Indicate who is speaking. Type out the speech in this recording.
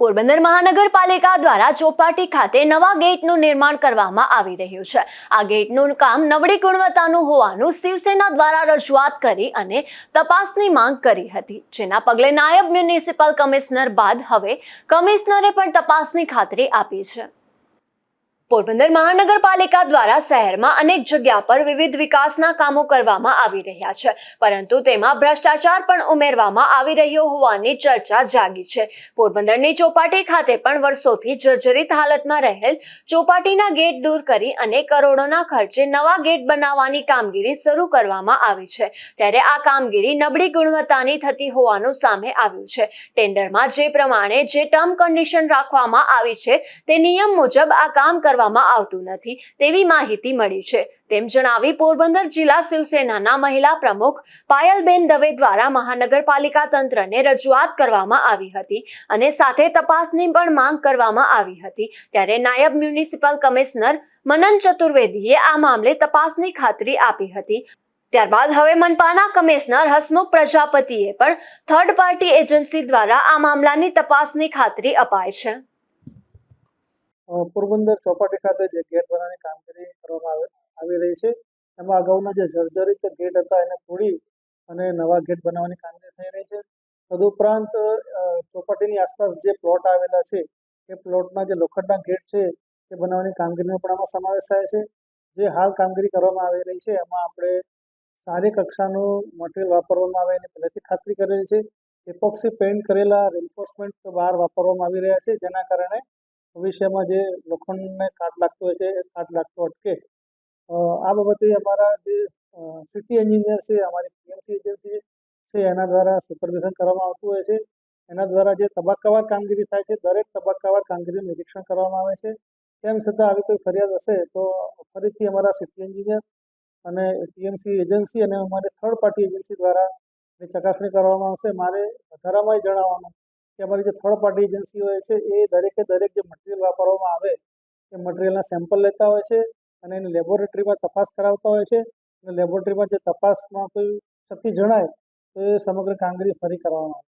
Speaker 1: પોરબંદર મહાનગરપાલિકા દ્વારા ચોપાટી ખાતે નવા ગેટનું નિર્માણ કરવામાં આવી રહ્યું છે। આ ગેટનું કામ નબળી ગુણવત્તાનું હોવાનું શિવસેના દ્વારા રજૂઆત કરી અને તપાસની માંગ કરી હતી, જેના પગલે નાયબ મ્યુનિસિપલ કમિશનર બાદ હવે કમિશનરે પણ તપાસની ખાતરી આપી છે। પોરબંદર મહાનગરપાલિકા દ્વારા શહેરમાં અનેક જગ્યા પર વિવિધ વિકાસના કામો કરવામાં આવી રહ્યા છે, પરંતુ તેમાં ભ્રષ્ટાચાર પણ ઉમેરવામાં આવી રહ્યો હોવાની ચર્ચા જાગી છે। પોરબંદરની ચોપાટી ખાતે પણ વર્ષોથી જર્જરિત હાલતમાં રહેલ ચોપાટીના ગેટ દૂર કરી અને કરોડોના ખર્ચે નવા ગેટ બનાવવાની કામગીરી શરૂ કરવામાં આવી છે, ત્યારે આ કામગીરી નબળી ગુણવત્તાની થતી હોવાનું સામે આવ્યું છે। ટેન્ડરમાં જે પ્રમાણે જે ટર્મ કન્ડિશન રાખવામાં આવી છે તે નિયમ મુજબ આ કામ કરવામાં આવતું નથી તેવી માહિતી મળી છે, તેમ જણાવી પોરબંદર જિલ્લા શિવસેનાના મહિલા પ્રમુખ પાયલબેન દવે દ્વારા મહાનગરપાલિકા તંત્રને રજૂઆત કરવામાં આવી હતી અને સાથે તપાસની પણ માંગ કરવામાં આવી હતી। ત્યારે નાયબ મ્યુનિસિપલ કમિશનર મનન ચતુર્વેદીએ આ મામલે તપાસની ખાતરી આપી હતી। ત્યારબાદ હવે મનપાના કમિશનર હસમુખ પ્રજાપતિએ પણ થર્ડ પાર્ટી એજન્સી દ્વારા આ મામલાની તપાસની ખાતરી અપાઈ છે।
Speaker 2: પોરબંદર ચોપાટી ખાતે જે ગેટ બનાવવાની કામગીરી કરવામાં આવી રહી છે, એમાં અગાઉના જે જર્જરિત ગેટ હતા એને તોડી અને નવા ગેટ બનાવવાની કામગીરી થઈ રહી છે। તદુપરાંત ચોપાટીની આસપાસ જે પ્લોટ આવેલા છે એ પ્લોટના જે લોખંડના ગેટ છે તે બનાવવાની કામગીરીનો પણ આમાં સમાવેશ થાય છે। જે હાલ કામગીરી કરવામાં આવી રહી છે એમાં આપણે સારી કક્ષાનું મટીરિયલ વાપરવામાં આવે એની પહેલેથી ખાતરી કરેલી છે। એપોક્સી પેઇન્ટ કરેલા રિન્ફોર્સમેન્ટ બહાર વાપરવામાં આવી રહ્યા છે, જેના કારણે ભવિષ્યમાં જે લોખંડને કાટ લાગતો હોય છે એ કાટ લાગતો અટકે। આ બાબતે અમારા જે સિટી એન્જિનિયર છે, અમારી પીએમસી એજન્સી છે એના દ્વારા સુપરવિઝન કરવામાં આવતું હોય છે। એના દ્વારા જે તબક્કાવાર કામગીરી થાય છે, દરેક તબક્કાવાર કામગીરીનું નિરીક્ષણ કરવામાં આવે છે। તેમ છતાં આવી કોઈ ફરિયાદ હશે તો ફરીથી અમારા સિટી એન્જિનિયર અને પીએમસી એજન્સી અને અમારી થર્ડ પાર્ટી એજન્સી દ્વારા એની ચકાસણી કરવામાં આવશે। મારે વધારામાં જણાવવાનું કે અમારી જે થર્ડ પાર્ટી એજન્સી હોય છે એ દરેકે દરેક જે મટીરિયલ વાપરવામાં આવે એ મટીરિયલના સેમ્પલ લેતા હોય છે અને એની લેબોરેટરીમાં તપાસ કરાવતા હોય છે અને લેબોરેટરીમાં જે તપાસમાં કોઈ ક્ષતિ જણાય તો એ સમગ્ર કામગીરી ફરી કરવામાં આવે છે।